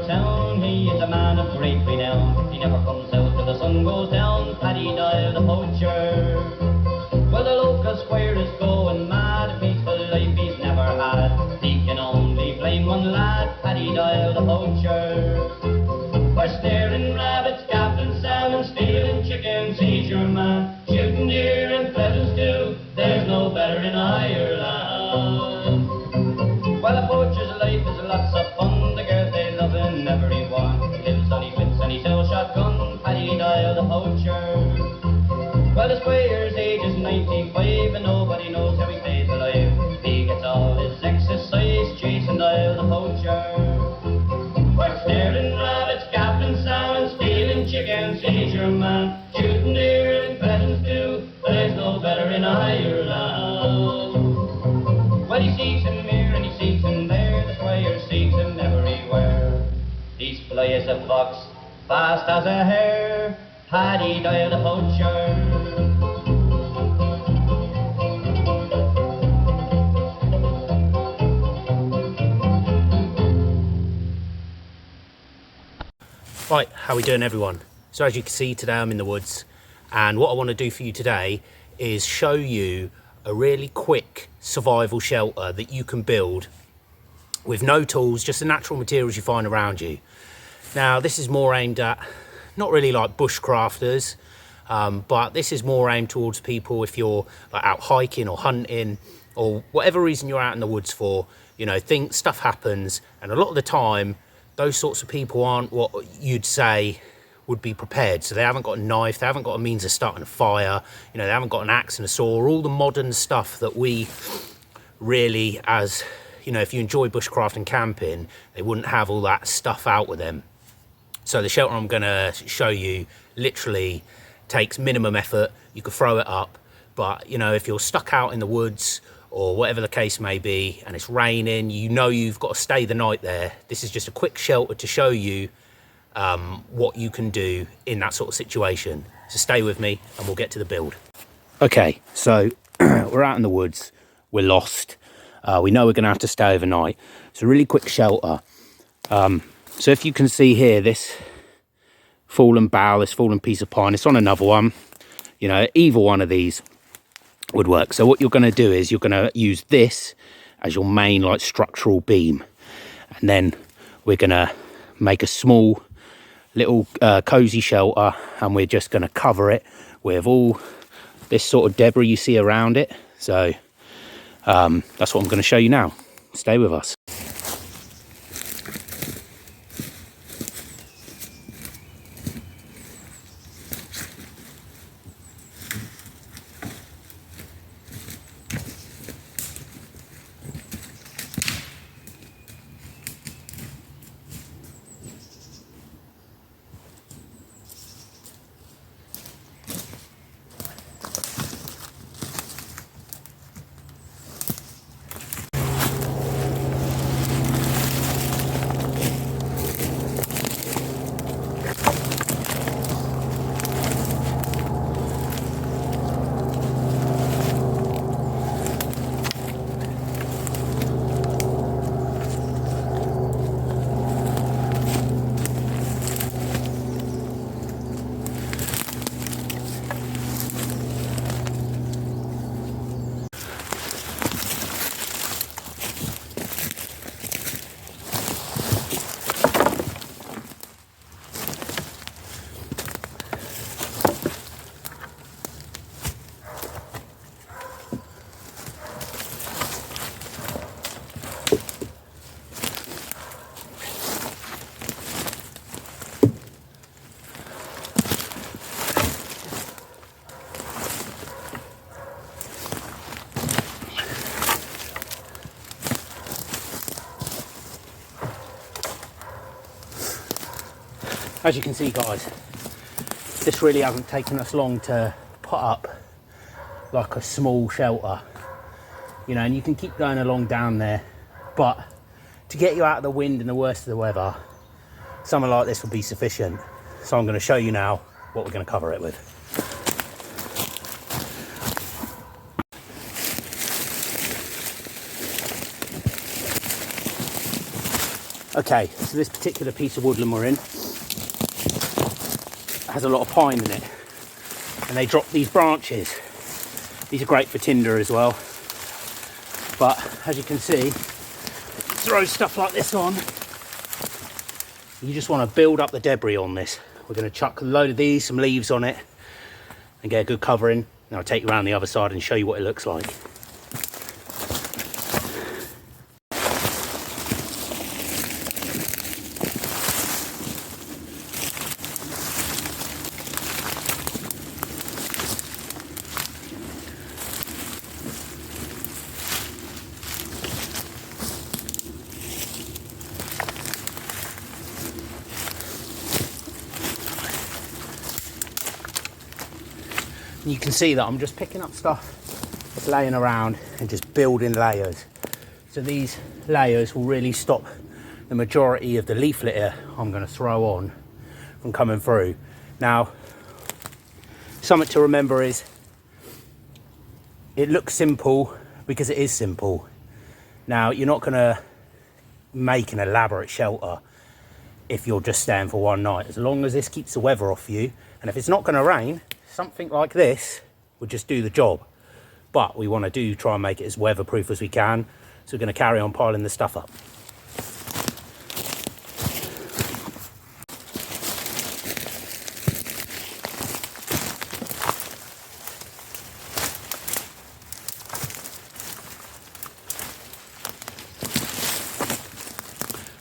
Town, he is a man of great renown. He never comes out till the sun goes down. Paddy Doyle the poacher. Well, the local squire is going mad. A peaceful life he's never had. He can only blame one lad, Paddy Doyle the poacher. For snaring rabbits, gaffing salmon, stealing chickens, he's your man. Shooting deer and pheasants too, there's no better in Ireland. Well, a poacher's life is lots of fun. The girls they love him, everyone. He lives on his wits and he sells shotgun. Paddy Doyle the poacher. Well, the squire's age is 95 and nobody knows how he stays alive. He gets all his exercise chasing Doyle the poacher. For snaring rabbits, gaffing salmon, stealing chickens, he's your man. Shooting deer and pheasants too, there's no better in Ireland. Well, he seeks him here and he seeks him there. The squire seeks him everywhere. He's fly as a fox, fast as a hare, Paddy Doyle the poacher. Right, how we doing everyone? So as you can see today I'm in the woods, and what I want to do for you today is show you a really quick survival shelter that you can build with no tools, just the natural materials you find around you. Now this is more aimed at, not really like bushcrafters, but this is more aimed towards people if you're like out hiking or hunting or whatever reason you're out in the woods for. You know, stuff happens, and a lot of the time those sorts of people aren't what you'd say would be prepared. So they haven't got a knife, they haven't got a means of starting a fire, you know, they haven't got an axe and a saw, all the modern stuff that we really, as you know, if you enjoy bushcraft and camping, they wouldn't have all that stuff out with them. So the shelter I'm gonna show you literally takes minimum effort. You could throw it up, but you know, if you're stuck out in the woods or whatever the case may be and it's raining, you know you've got to stay the night there, this is just a quick shelter to show you what you can do in that sort of situation. So stay with me and we'll get to the build. Okay, so we're out in the woods, we're lost, we know we're gonna have to stay overnight. It's a really quick shelter. So if you can see here, this fallen bough, this fallen piece of pine, it's on another one. You know, either one of these would work. So what you're gonna do is you're gonna use this as your main like structural beam. And then we're gonna make a small little cozy shelter, and we're just going to cover it with all this sort of debris you see around it. So that's what I'm going to show you now. Stay with us. As you can see guys, this really hasn't taken us long to put up like a small shelter, you know, and you can keep going along down there, but to get you out of the wind and the worst of the weather, something like this will be sufficient. So I'm going to show you now what we're going to cover it with. Okay, so this particular piece of woodland we're in has a lot of pine in it, and they drop these branches. These are great for tinder as well, but as you can see, throw stuff like this on, you just want to build up the debris on this. We're going to chuck a load of these, some leaves on it, and get a good covering. Now I'll take you around the other side and show you what it looks like. You can see that I'm just picking up stuff that's laying around and just building layers. So these layers will really stop the majority of the leaf litter I'm going to throw on from coming through. Now, something to remember is it looks simple because it is simple. Now, you're not going to make an elaborate shelter if you're just staying for one night. As long as this keeps the weather off you, and if it's not going to rain, something like this would just do the job. But we want to try and make it as weatherproof as we can, so we're going to carry on piling the stuff up.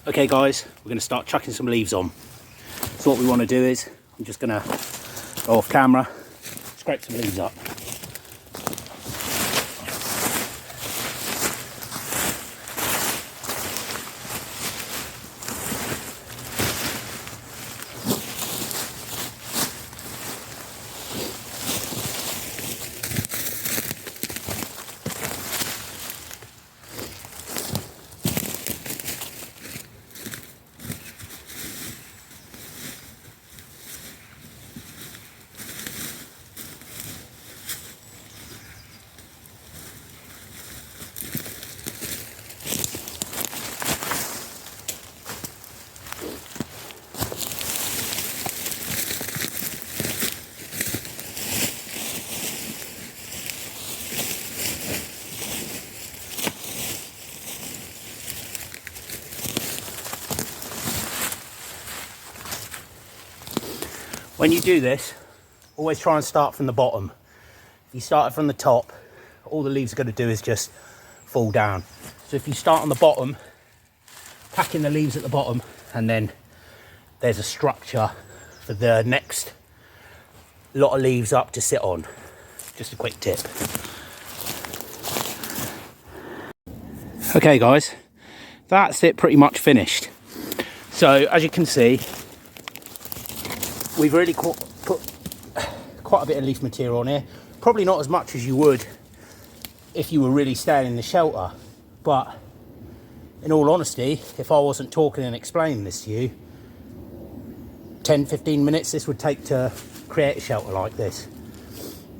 Okay guys, we're going to start chucking some leaves on. So what we want to do is, I'm just going to go off camera, scrape some leaves up. When you do this, always try and start from the bottom. If you start from the top, all the leaves are going to do is just fall down. So if you start on the bottom, pack in the leaves at the bottom, and then there's a structure for the next lot of leaves up to sit on. Just a quick tip. Okay guys, that's it pretty much finished. So as you can see, we've really put quite a bit of leaf material on here. Probably not as much as you would if you were really staying in the shelter. But in all honesty, if I wasn't talking and explaining this to you, 10-15 minutes this would take to create a shelter like this.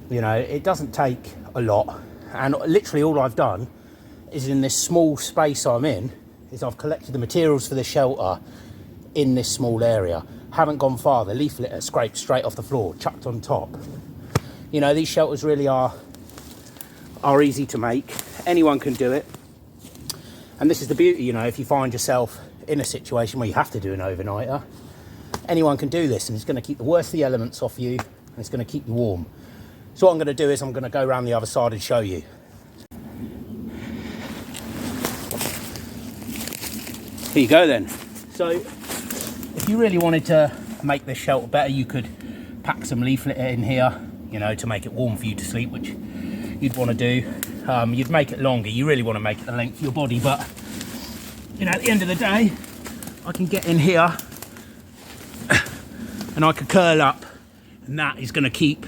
You know, it doesn't take a lot. And literally all I've done is, in this small space I'm in, is I've collected the materials for the shelter in this small area. Haven't gone far. The leaf litter scraped straight off the floor, chucked on top. You know, these shelters really are easy to make. Anyone can do it. And this is the beauty, you know, if you find yourself in a situation where you have to do an overnighter, anyone can do this, and it's going to keep the worst of the elements off you, and it's going to keep you warm. So what I'm going to do is I'm going to go around the other side and show you. Here you go then. So if you really wanted to make this shelter better, you could pack some leaf litter in here, you know, to make it warm for you to sleep, which you'd want to do. You'd make it longer. You really want to make it the length of your body, but you know, at the end of the day, I can get in here and I could curl up, and that is going to keep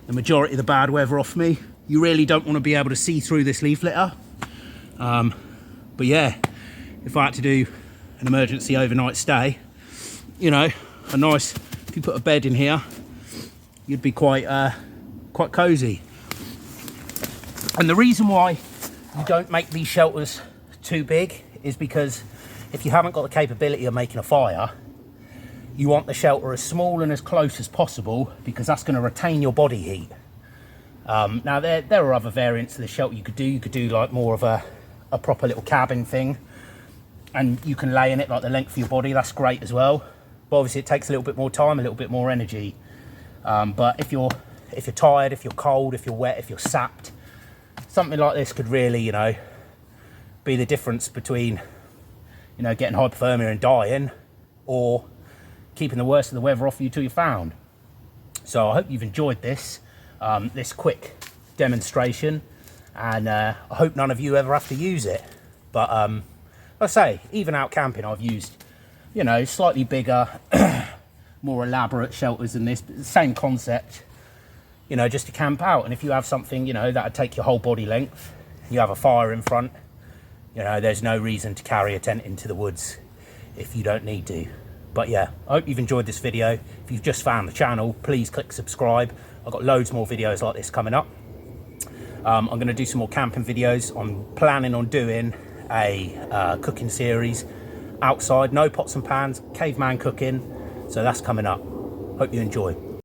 the majority of the bad weather off me. You really don't want to be able to see through this leaf litter. But yeah, if I had to do an emergency overnight stay, you know, a nice, if you put a bed in here, you'd be quite cozy. And the reason why you don't make these shelters too big is because if you haven't got the capability of making a fire, you want the shelter as small and as close as possible, because that's going to retain your body heat. Now there are other variants of the shelter you could do. You could do like more of a proper little cabin thing, and you can lay in it like the length of your body. That's great as well, but obviously it takes a little bit more time, a little bit more energy. But if you're tired, if you're cold, if you're wet, if you're sapped, something like this could really, you know, be the difference between, you know, getting hypothermia and dying, or keeping the worst of the weather off you till you're found. So I hope you've enjoyed this quick demonstration, and I hope none of you ever have to use it. But like I say, even out camping, I've used, you know, slightly bigger, more elaborate shelters than this, but the same concept, you know, just to camp out. And if you have something, you know, that'd take your whole body length, you have a fire in front, you know, there's no reason to carry a tent into the woods if you don't need to. But yeah, I hope you've enjoyed this video. If you've just found the channel, please click subscribe. I've got loads more videos like this coming up. I'm going to do some more camping videos. I'm planning on doing a cooking series outside, no pots and pans, caveman cooking. So that's coming up. Hope you enjoy.